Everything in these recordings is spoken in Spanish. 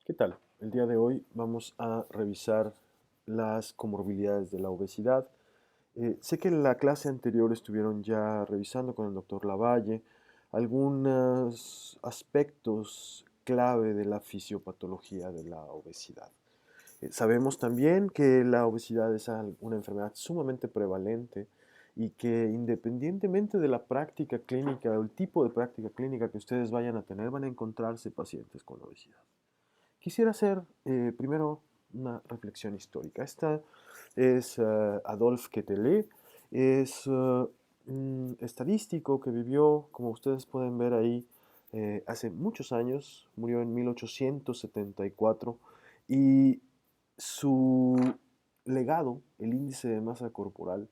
¿Qué tal? El día de hoy vamos a revisar las comorbilidades de la obesidad. Sé que en la clase anterior estuvieron ya revisando con el doctor Lavalle algunos aspectos clave de la fisiopatología de la obesidad. Sabemos también que la obesidad es una enfermedad sumamente prevalente y que independientemente de la práctica clínica o el tipo de práctica clínica que ustedes vayan a tener, van a encontrarse pacientes con obesidad. Quisiera hacer primero una reflexión histórica. Esta es Adolphe Quetelet, es un estadístico que vivió, como ustedes pueden ver ahí, hace muchos años, murió en 1874 y su legado, el índice de masa corporal,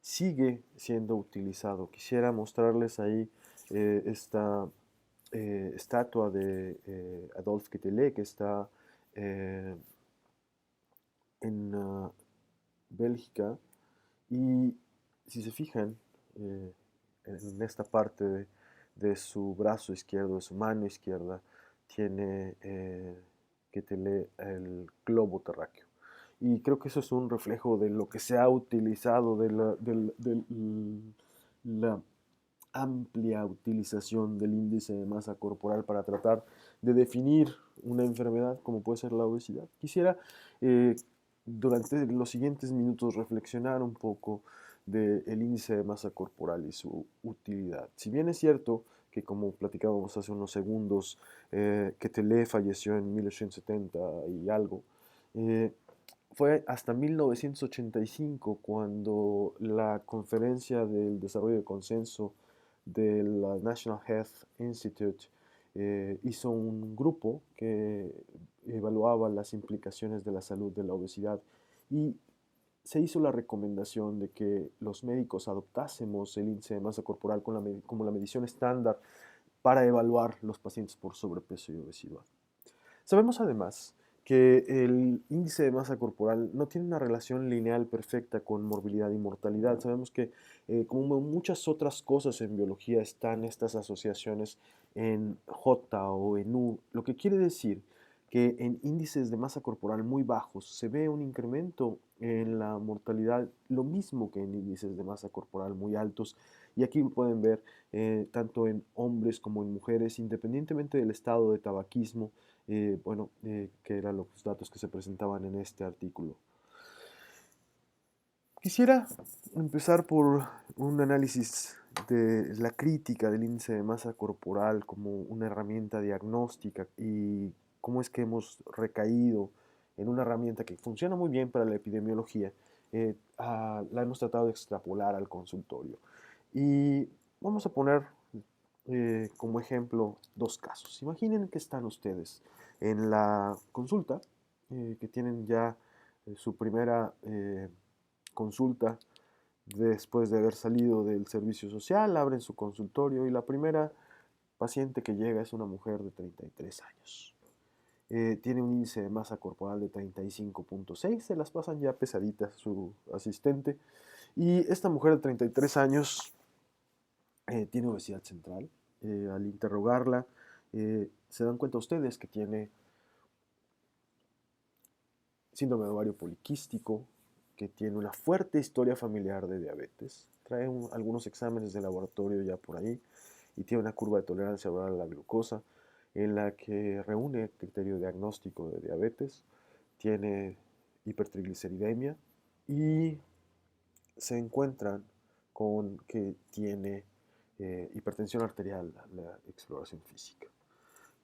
sigue siendo utilizado. Quisiera mostrarles ahí esta estatua de Adolphe Quetelet que está eh, en Bélgica. Y si se fijan en esta parte de su brazo izquierdo, de su mano izquierda, tiene Quetelet el globo terráqueo. Y creo que eso es un reflejo de lo que se ha utilizado, la amplia utilización del índice de masa corporal para tratar de definir una enfermedad como puede ser la obesidad. Quisiera eh, durante los siguientes minutos reflexionar un poco del índice de masa corporal y su utilidad. Si bien es cierto que, como platicábamos hace unos segundos, que Tele falleció en 1870 y algo, fue hasta 1985 cuando la Conferencia del Desarrollo de Consenso de la National Health Institute hizo un grupo que evaluaba las implicaciones de la salud de la obesidad y se hizo la recomendación de que los médicos adoptásemos el índice de masa corporal como la medición estándar para evaluar los pacientes por sobrepeso y obesidad. Sabemos además que el índice de masa corporal no tiene una relación lineal perfecta con morbilidad y mortalidad. Sabemos que, como muchas otras cosas en biología, están estas asociaciones en J o en U, lo que quiere decir que en índices de masa corporal muy bajos se ve un incremento en la mortalidad, lo mismo que en índices de masa corporal muy altos. Y aquí pueden ver tanto en hombres como en mujeres, independientemente del estado de tabaquismo, que eran los datos que se presentaban en este artículo. Quisiera empezar por un análisis de la crítica del índice de masa corporal como una herramienta diagnóstica y cómo es que hemos recaído en una herramienta que funciona muy bien para la epidemiología, la hemos tratado de extrapolar al consultorio. Y vamos a poner como ejemplo dos casos. Imaginen que están ustedes en la consulta, que tienen ya su primera consulta después de haber salido del servicio social, abren su consultorio y la primera paciente que llega es una mujer de 33 años. Tiene un índice de masa corporal de 35.6, se las pasan ya pesaditas su asistente. Y esta mujer de 33 años tiene obesidad central. Al interrogarla, se dan cuenta ustedes que tiene síndrome de ovario poliquístico, que tiene una fuerte historia familiar de diabetes, trae algunos exámenes de laboratorio ya por ahí y tiene una curva de tolerancia oral a la glucosa en la que reúne el criterio diagnóstico de diabetes, tiene hipertrigliceridemia y se encuentran con que tiene hipertensión arterial, la exploración física.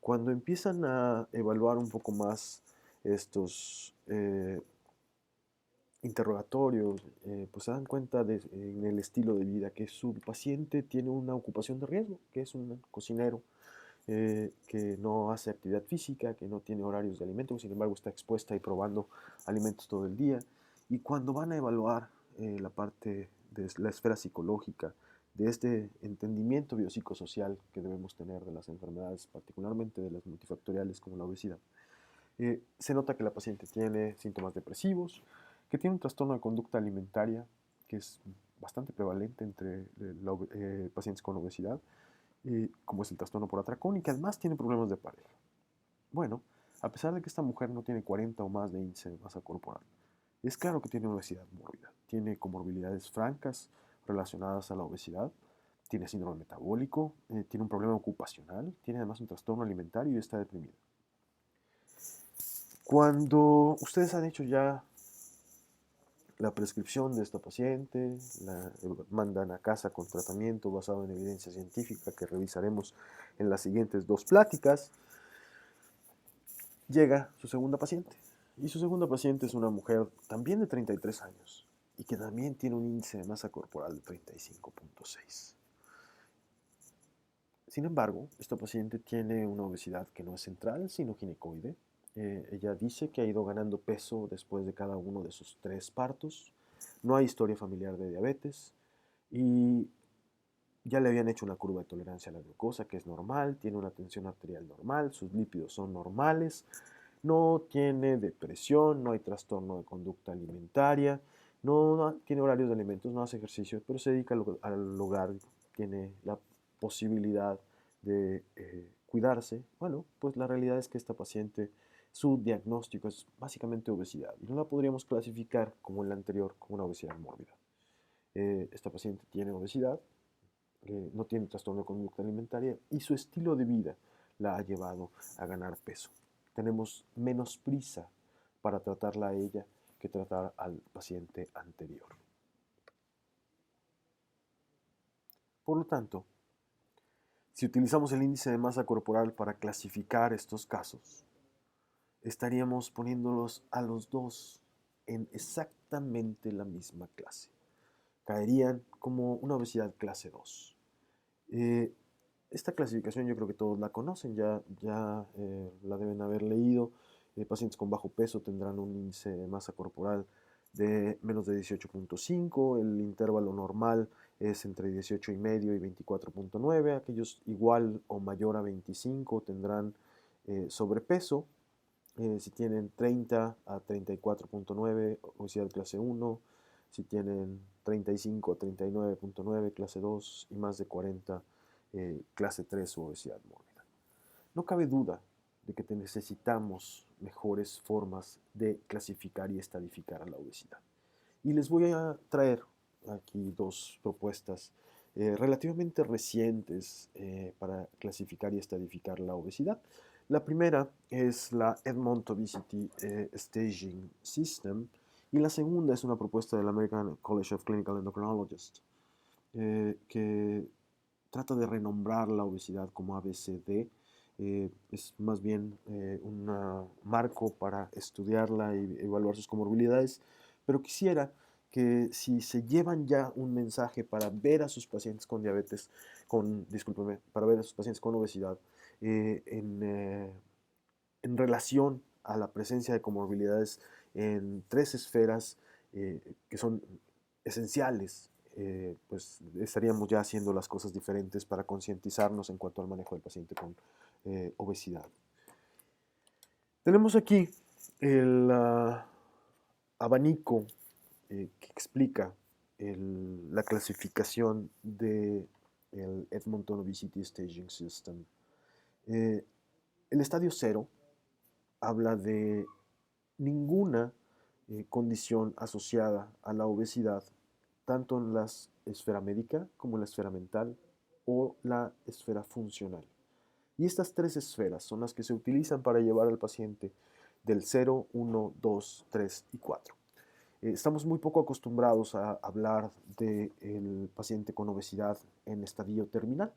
Cuando empiezan a evaluar un poco más estos interrogatorios, pues se dan cuenta en el estilo de vida que su paciente tiene una ocupación de riesgo, que es un cocinero, que no hace actividad física, que no tiene horarios de alimento, sin embargo está expuesta y probando alimentos todo el día. Y cuando van a evaluar la parte de la esfera psicológica, de este entendimiento biopsicosocial que debemos tener de las enfermedades, particularmente de las multifactoriales como la obesidad, se nota que la paciente tiene síntomas depresivos, que tiene un trastorno de conducta alimentaria que es bastante prevalente entre pacientes con obesidad, como es el trastorno por atracón, y que además tiene problemas de pareja. Bueno, a pesar de que esta mujer no tiene 40 o más de índice de masa corporal, es claro que tiene obesidad mórbida, tiene comorbilidades francas relacionadas a la obesidad, tiene síndrome metabólico, tiene un problema ocupacional, tiene además un trastorno alimentario y está deprimida. Cuando ustedes han hecho ya la prescripción de esta paciente, la mandan a casa con tratamiento basado en evidencia científica que revisaremos en las siguientes dos pláticas, llega su segunda paciente. Y su segunda paciente es una mujer también de 33 años y que también tiene un índice de masa corporal de 35.6. Sin embargo, esta paciente tiene una obesidad que no es central, sino ginecoide. Ella dice que ha ido ganando peso después de cada uno de sus 3 partos. No hay historia familiar de diabetes y ya le habían hecho una curva de tolerancia a la glucosa, que es normal, tiene una tensión arterial normal, sus lípidos son normales, no tiene depresión, no hay trastorno de conducta alimentaria, no tiene horarios de alimentos, no hace ejercicio, pero se dedica al hogar, tiene la posibilidad de cuidarse. Bueno, pues la realidad es que esta paciente, su diagnóstico es básicamente obesidad y no la podríamos clasificar como en la anterior, como una obesidad mórbida. Esta paciente tiene obesidad, no tiene trastorno de conducta alimentaria y su estilo de vida la ha llevado a ganar peso. Tenemos menos prisa para tratarla a ella que tratar al paciente anterior. Por lo tanto, si utilizamos el índice de masa corporal para clasificar estos casos, estaríamos poniéndolos a los dos en exactamente la misma clase. Caerían como una obesidad clase 2. Esta clasificación yo creo que todos la conocen, ya la deben haber leído. Pacientes con bajo peso tendrán un índice de masa corporal de menos de 18.5, el intervalo normal es entre 18,5 y 24.9, aquellos igual o mayor a 25 tendrán sobrepeso, si tienen 30 a 34.9, obesidad clase 1, si tienen 35 a 39.9, clase 2 y más de 40, clase 3 o obesidad mórbida. No cabe duda de que necesitamos mejores formas de clasificar y estadificar a la obesidad. Y les voy a traer aquí dos propuestas relativamente recientes para clasificar y estadificar la obesidad. La primera es la Edmonton Obesity Staging System y la segunda es una propuesta del American College of Clinical Endocrinologists que trata de renombrar la obesidad como ABCD. Es más bien un marco para estudiarla y evaluar sus comorbilidades, pero quisiera que si se llevan ya un mensaje para ver a sus pacientes con diabetes, discúlpeme, para ver a sus pacientes con obesidad, en relación a la presencia de comorbilidades en 3 esferas que son esenciales, pues estaríamos ya haciendo las cosas diferentes para concientizarnos en cuanto al manejo del paciente con obesidad. Tenemos aquí el abanico que explica la clasificación del Edmonton Obesity Staging System. El estadio 0 habla de ninguna condición asociada a la obesidad, tanto en la esfera médica como en la esfera mental o la esfera funcional. Y estas 3 esferas son las que se utilizan para llevar al paciente del 0, 1, 2, 3 y 4. Estamos muy poco acostumbrados a hablar del paciente con obesidad en estadio terminal.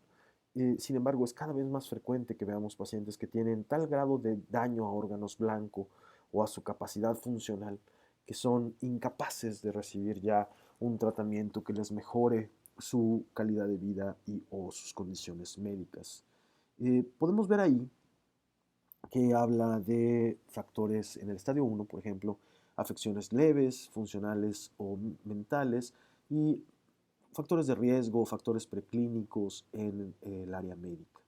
Sin embargo, es cada vez más frecuente que veamos pacientes que tienen tal grado de daño a órganos blanco o a su capacidad funcional que son incapaces de recibir ya un tratamiento que les mejore su calidad de vida y o sus condiciones médicas. Podemos ver ahí que habla de factores en el estadio 1, por ejemplo, afecciones leves, funcionales o mentales y factores de riesgo, factores preclínicos en el área médica.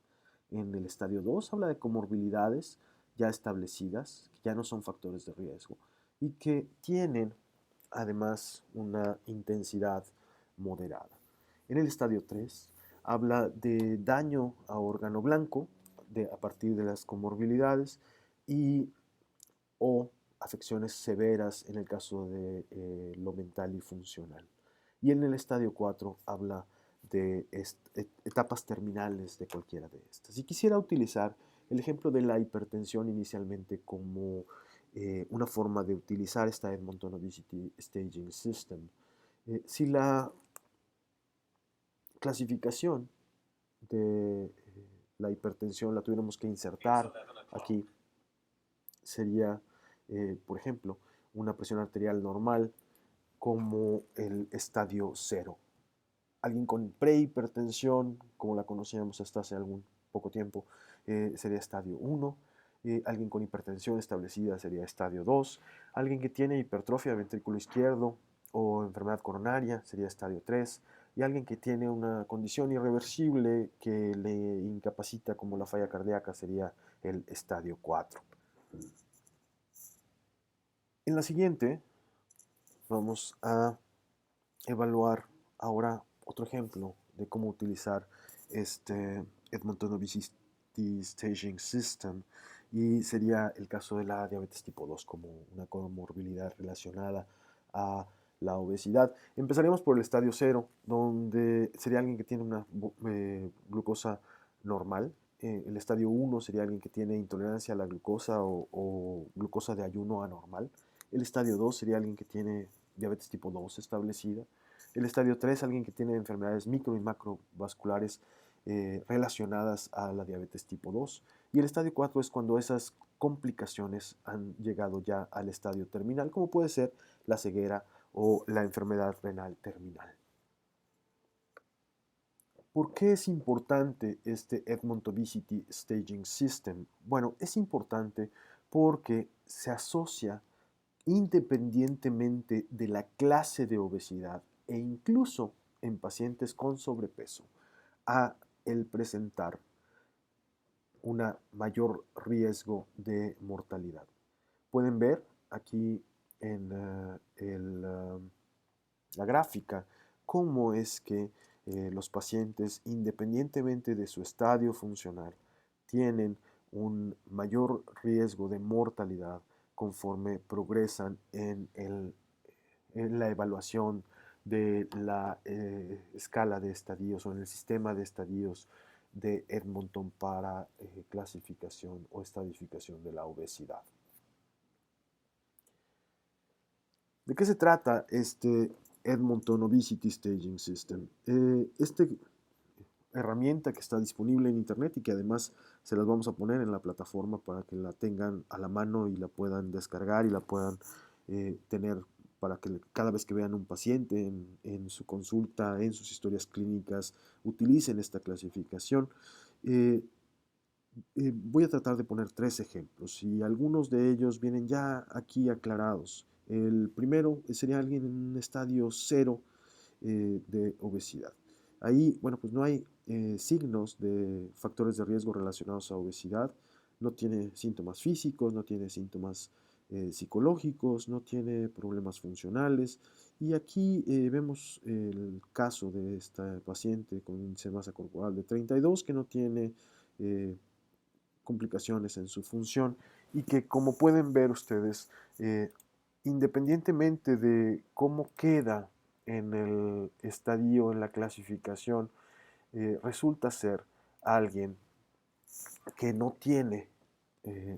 En el estadio 2 habla de comorbilidades ya establecidas, que ya no son factores de riesgo y que tienen además una intensidad moderada. En el estadio 3 habla de daño a órgano blanco a partir de las comorbilidades y o afecciones severas en el caso de lo mental y funcional. Y en el estadio 4 habla de etapas terminales de cualquiera de estas. Y quisiera utilizar el ejemplo de la hipertensión inicialmente como una forma de utilizar esta Edmonton Obesity Staging System. Si la clasificación de la hipertensión la tuviéramos que insertar aquí, sería, por ejemplo, una presión arterial normal como el estadio 0. Alguien con prehipertensión, como la conocíamos hasta hace algún poco tiempo, sería estadio 1. Alguien con hipertensión establecida sería estadio 2. Alguien que tiene hipertrofia ventrículo izquierdo o enfermedad coronaria sería estadio 3. Y alguien que tiene una condición irreversible que le incapacita como la falla cardíaca sería el estadio 4. En la siguiente vamos a evaluar ahora otro ejemplo de cómo utilizar este Edmonton Obesity Staging System, y sería el caso de la diabetes tipo 2 como una comorbilidad relacionada a la obesidad. Empezaremos por el estadio 0, donde sería alguien que tiene una glucosa normal. El estadio 1 sería alguien que tiene intolerancia a la glucosa o glucosa de ayuno anormal. El estadio 2 sería alguien que tiene diabetes tipo 2 establecida. El estadio 3, alguien que tiene enfermedades micro y macrovasculares relacionadas a la diabetes tipo 2. Y el estadio 4 es cuando esas complicaciones han llegado ya al estadio terminal, como puede ser la ceguera o la enfermedad renal terminal. ¿Por qué es importante este Edmonton Obesity Staging System? Bueno, es importante porque se asocia independientemente de la clase de obesidad e incluso en pacientes con sobrepeso a el presentar un mayor riesgo de mortalidad. Pueden ver aquí en la gráfica cómo es que los pacientes, independientemente de su estadio funcional, tienen un mayor riesgo de mortalidad conforme progresan en la evaluación de la escala de estadios o en el sistema de estadios de Edmonton para clasificación o estadificación de la obesidad. ¿De qué se trata este Edmonton Obesity Staging System? Esta herramienta que está disponible en internet y que además se las vamos a poner en la plataforma para que la tengan a la mano y la puedan descargar y la puedan tener para que cada vez que vean un paciente en su consulta, en sus historias clínicas, utilicen esta clasificación. Voy a tratar de poner 3 ejemplos y algunos de ellos vienen ya aquí aclarados. El primero sería alguien en un estadio 0 de obesidad. Ahí, bueno, pues no hay signos de factores de riesgo relacionados a obesidad, no tiene síntomas físicos, no tiene síntomas psicológicos, no tiene problemas funcionales. Y aquí vemos el caso de esta paciente con un índice de masa corporal de 32 que no tiene complicaciones en su función y que, como pueden ver ustedes, independientemente de cómo queda en el estadio, en la clasificación, resulta ser alguien que no tiene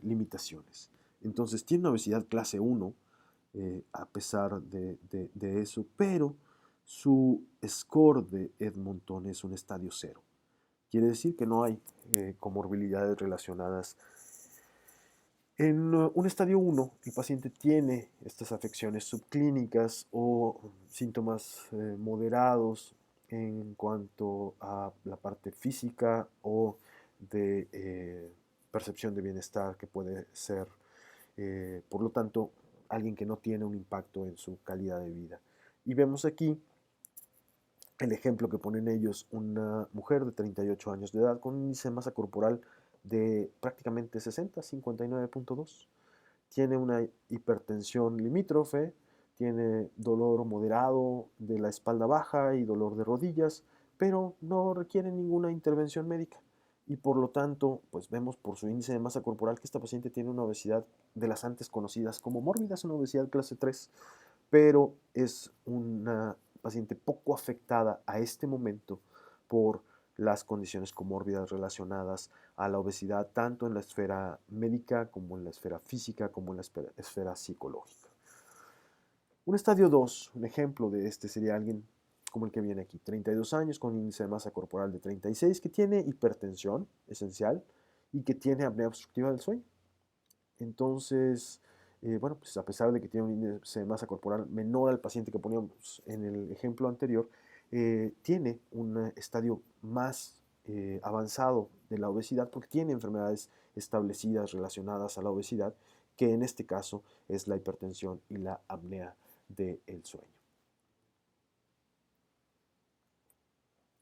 limitaciones. Entonces tiene una obesidad clase 1 a pesar de eso, pero su score de Edmonton es un estadio 0. Quiere decir que no hay comorbilidades relacionadas. En un estadio 1, el paciente tiene estas afecciones subclínicas o síntomas moderados en cuanto a la parte física o de percepción de bienestar que puede ser, por lo tanto, alguien que no tiene un impacto en su calidad de vida. Y vemos aquí el ejemplo que ponen ellos, una mujer de 38 años de edad con un índice de masa corporal de prácticamente 60, 59.2. Tiene una hipertensión limítrofe, tiene dolor moderado de la espalda baja y dolor de rodillas, pero no requiere ninguna intervención médica. y por lo tanto, pues vemos por su índice de masa corporal que esta paciente tiene una obesidad de las antes conocidas como mórbida, es una obesidad clase 3, pero es una paciente poco afectada a este momento por las condiciones comórbidas relacionadas a la obesidad, tanto en la esfera médica como en la esfera física, como en la esfera psicológica. Un estadio 2, un ejemplo de este sería alguien como el que viene aquí, 32 años con índice de masa corporal de 36, que tiene hipertensión esencial y que tiene apnea obstructiva del sueño. Entonces, bueno, pues a pesar de que tiene un índice de masa corporal menor al paciente que poníamos en el ejemplo anterior, tiene un estadio más avanzado de la obesidad porque tiene enfermedades establecidas relacionadas a la obesidad, que en este caso es la hipertensión y la apnea del sueño.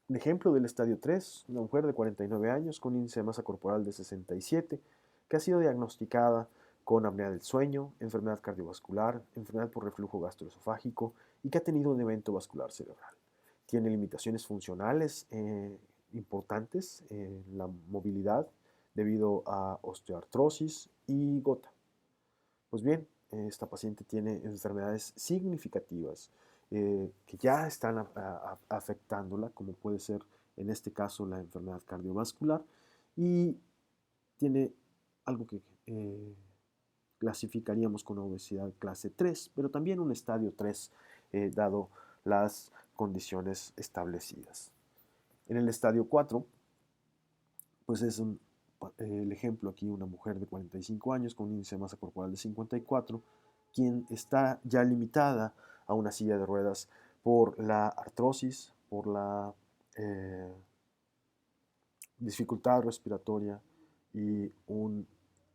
Un ejemplo del estadio 3, una mujer de 49 años con índice de masa corporal de 67, que ha sido diagnosticada con apnea del sueño, enfermedad cardiovascular, enfermedad por reflujo gastroesofágico y que ha tenido un evento vascular cerebral. Tiene limitaciones funcionales importantes en la movilidad debido a osteoartrosis y gota. Pues bien, esta paciente tiene enfermedades significativas que ya están afectándola, como puede ser en este caso la enfermedad cardiovascular, y tiene algo que clasificaríamos con obesidad clase 3, pero también un estadio 3, dado las condiciones establecidas. En el estadio 4, pues es el ejemplo aquí, una mujer de 45 años con un índice de masa corporal de 54, quien está ya limitada a una silla de ruedas por la artrosis, por la dificultad respiratoria y un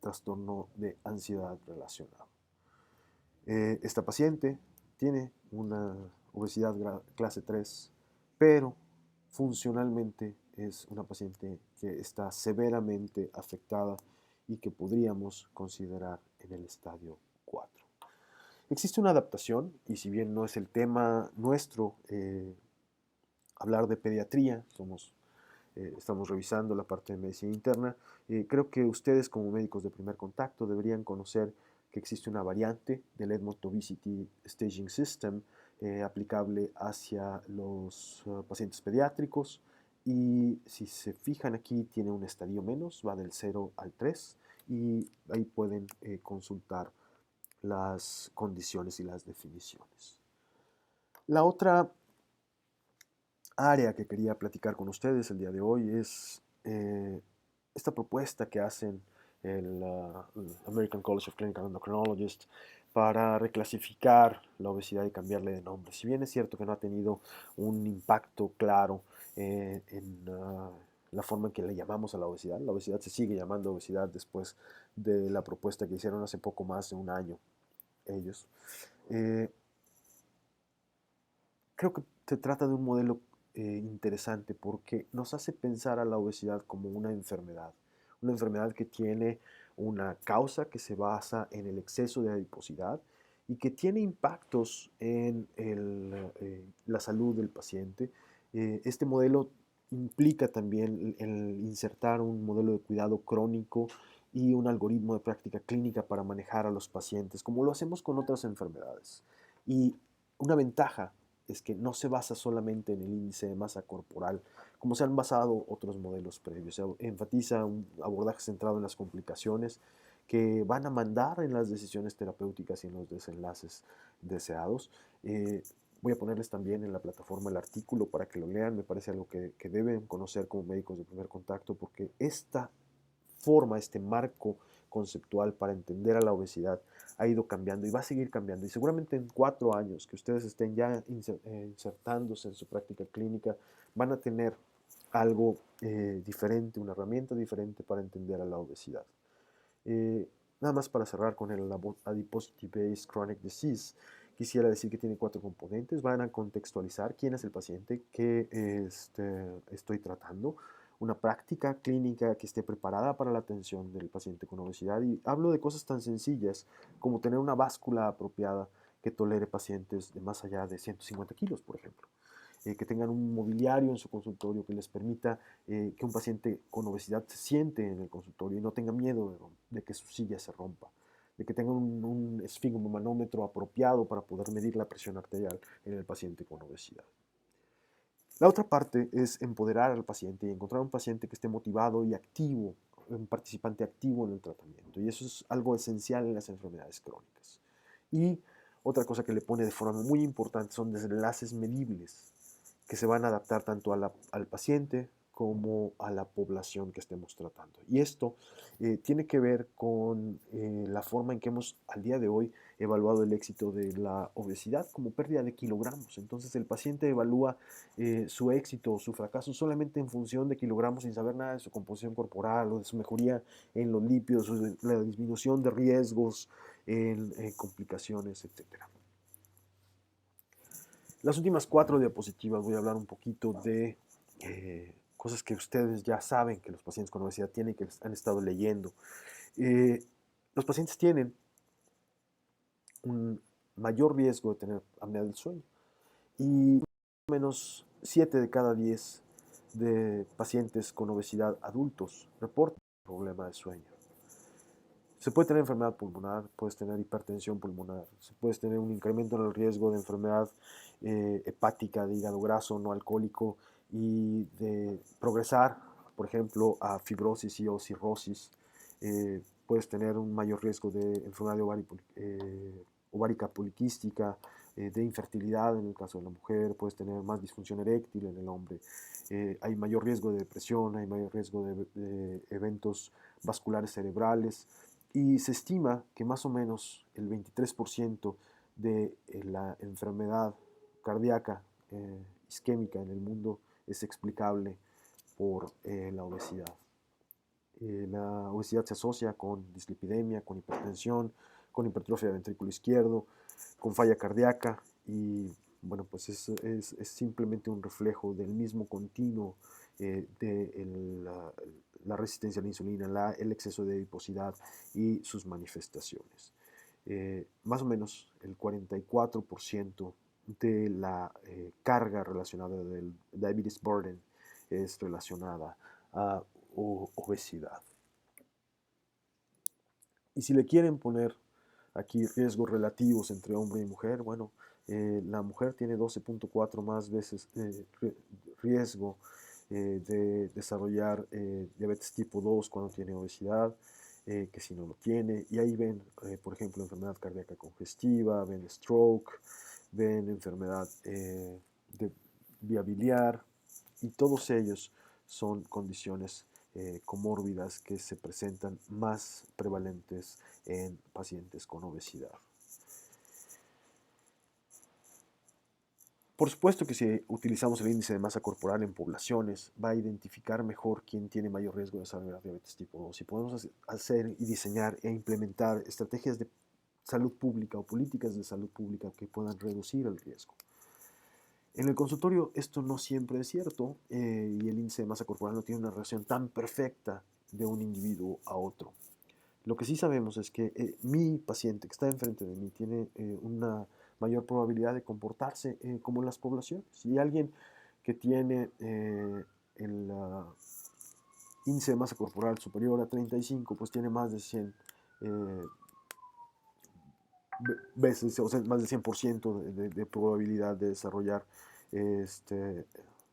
trastorno de ansiedad relacionado. Esta paciente tiene una obesidad clase 3, pero funcionalmente es una paciente que está severamente afectada y que podríamos considerar en el estadio 4. Existe una adaptación, y si bien no es el tema nuestro hablar de pediatría, estamos revisando la parte de medicina interna, creo que ustedes como médicos de primer contacto deberían conocer que existe una variante del Edmond Obesity Staging System aplicable hacia los pacientes pediátricos, y si se fijan aquí tiene un estadio menos, va del 0 al 3, y ahí pueden consultar las condiciones y las definiciones. La otra área que quería platicar con ustedes el día de hoy es esta propuesta que hacen el American College of Clinical Endocrinologists para reclasificar la obesidad y cambiarle de nombre. Si bien es cierto que no ha tenido un impacto claro en la forma en que le llamamos a la obesidad se sigue llamando obesidad después de la propuesta que hicieron hace poco más de un año ellos. Creo que se trata de un modelo interesante porque nos hace pensar a la obesidad como una enfermedad que tiene una causa que se basa en el exceso de adiposidad y que tiene impactos en la salud del paciente. Este modelo implica también el insertar un modelo de cuidado crónico y un algoritmo de práctica clínica para manejar a los pacientes, como lo hacemos con otras enfermedades. Y una ventaja es que no se basa solamente en el índice de masa corporal, como se han basado otros modelos previos. Se enfatiza un abordaje centrado en las complicaciones que van a mandar en las decisiones terapéuticas y en los desenlaces deseados. Voy a ponerles también en la plataforma el artículo para que lo lean. Me parece algo que deben conocer como médicos de primer contacto, porque esta forma, este marco conceptual para entender a la obesidad ha ido cambiando y va a seguir cambiando. Y seguramente en 4 años que ustedes estén ya insertándose en su práctica clínica, van a tener algo diferente, una herramienta diferente para entender a la obesidad. Nada más para cerrar con el Adiposity-Based Chronic Disease, quisiera decir que tiene 4 componentes. Van a contextualizar quién es el paciente que estoy tratando, una práctica clínica que esté preparada para la atención del paciente con obesidad, y hablo de cosas tan sencillas como tener una báscula apropiada que tolere pacientes de más allá de 150 kilos, por ejemplo. que tengan un mobiliario en su consultorio que les permita que un paciente con obesidad se siente en el consultorio y no tenga miedo de que su silla se rompa, de que tengan un esfigmomanómetro apropiado para poder medir la presión arterial en el paciente con obesidad. La otra parte es empoderar al paciente y encontrar un paciente que esté motivado y activo, un participante activo en el tratamiento. Y eso es algo esencial en las enfermedades crónicas. Y otra cosa que le pone de forma muy importante son desenlaces medibles que se van a adaptar tanto al paciente como a la población que estemos tratando. Y esto tiene que ver con la forma en que hemos al día de hoy evaluado el éxito de la obesidad como pérdida de kilogramos. Entonces el paciente evalúa su éxito o su fracaso solamente en función de kilogramos sin saber nada de su composición corporal o de su mejoría en los lípidos, o de la disminución de riesgos en complicaciones, etcétera. Las últimas 4 diapositivas voy a hablar un poquito de cosas que ustedes ya saben que los pacientes con obesidad tienen y que han estado leyendo. Los pacientes tienen un mayor riesgo de tener apnea del sueño y más o menos 7 de cada 10 de pacientes con obesidad adultos reportan problema de sueño. Se puede tener enfermedad pulmonar, puedes tener hipertensión pulmonar, puedes tener un incremento en el riesgo de enfermedad hepática, de hígado graso no alcohólico y de progresar, por ejemplo, a fibrosis y o cirrosis. Puedes tener un mayor riesgo de enfermedad ovárica poliquística, de infertilidad en el caso de la mujer, puedes tener más disfunción eréctil en el hombre. Hay mayor riesgo de depresión, hay mayor riesgo de eventos vasculares cerebrales. Y se estima que más o menos el 23% de la enfermedad cardíaca isquémica en el mundo es explicable por la obesidad. La obesidad se asocia con dislipidemia, con hipertensión, con hipertrofia del ventrículo izquierdo, con falla cardíaca y bueno, pues es simplemente un reflejo del mismo continuo de la resistencia a la insulina, el exceso de adiposidad y sus manifestaciones. Más o menos el 44% de la carga relacionada del diabetes burden es relacionada a obesidad. Y si le quieren poner aquí riesgos relativos entre hombre y mujer, bueno, la mujer tiene 12.4 más veces riesgo de desarrollar diabetes tipo 2 cuando tiene obesidad, que si no lo tiene. Y ahí ven, por ejemplo, enfermedad cardíaca congestiva, ven stroke, ven enfermedad de vía biliar, y todos ellos son condiciones comórbidas que se presentan más prevalentes en pacientes con obesidad. Por supuesto que si utilizamos el índice de masa corporal en poblaciones, va a identificar mejor quién tiene mayor riesgo de desarrollar diabetes tipo 2. Y podemos hacer y diseñar e implementar estrategias de salud pública o políticas de salud pública que puedan reducir el riesgo. En el consultorio esto no siempre es cierto y el índice de masa corporal no tiene una relación tan perfecta de un individuo a otro. Lo que sí sabemos es que mi paciente que está enfrente de mí tiene una mayor probabilidad de comportarse como las poblaciones. Si alguien que tiene el índice de masa corporal superior a 35, pues tiene más de 100 veces, o sea, más del 100% de probabilidad de desarrollar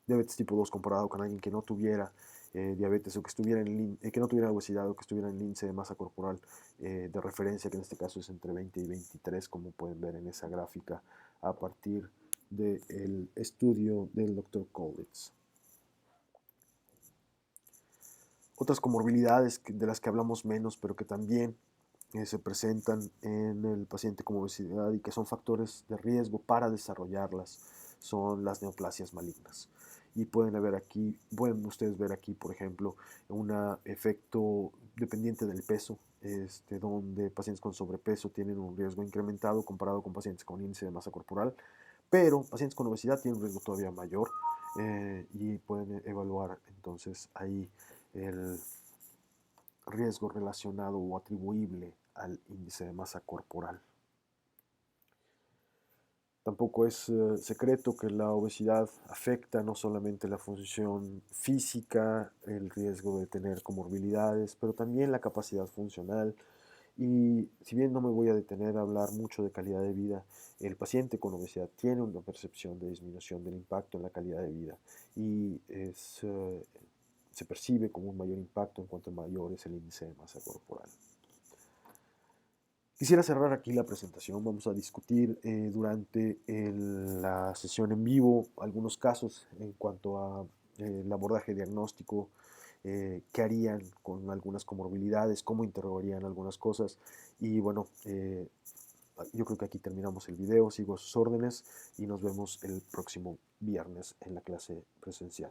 diabetes tipo 2 comparado con alguien que no tuviera diabetes o que, que no tuviera obesidad o que estuviera en el índice de masa corporal de referencia, que en este caso es entre 20 y 23, como pueden ver en esa gráfica a partir del estudio del Dr. Collins. Otras comorbilidades de las que hablamos menos, pero que también se presentan en el paciente con obesidad y que son factores de riesgo para desarrollarlas, son las neoplasias malignas. Y pueden ustedes ver aquí, por ejemplo, un efecto dependiente del peso, donde pacientes con sobrepeso tienen un riesgo incrementado comparado con pacientes con índice de masa corporal, pero pacientes con obesidad tienen un riesgo todavía mayor y pueden evaluar entonces ahí el riesgo relacionado o atribuible al índice de masa corporal. Tampoco es secreto que la obesidad afecta no solamente la función física, el riesgo de tener comorbilidades, pero también la capacidad funcional. Y si bien no me voy a detener a hablar mucho de calidad de vida, el paciente con obesidad tiene una percepción de disminución del impacto en la calidad de vida y se percibe como un mayor impacto en cuanto mayor es el índice de masa corporal. Quisiera cerrar aquí la presentación. Vamos a discutir durante la sesión en vivo algunos casos en cuanto a el abordaje diagnóstico, qué harían con algunas comorbilidades, cómo interrogarían algunas cosas. Y bueno, yo creo que aquí terminamos el video. Sigo a sus órdenes y nos vemos el próximo viernes en la clase presencial.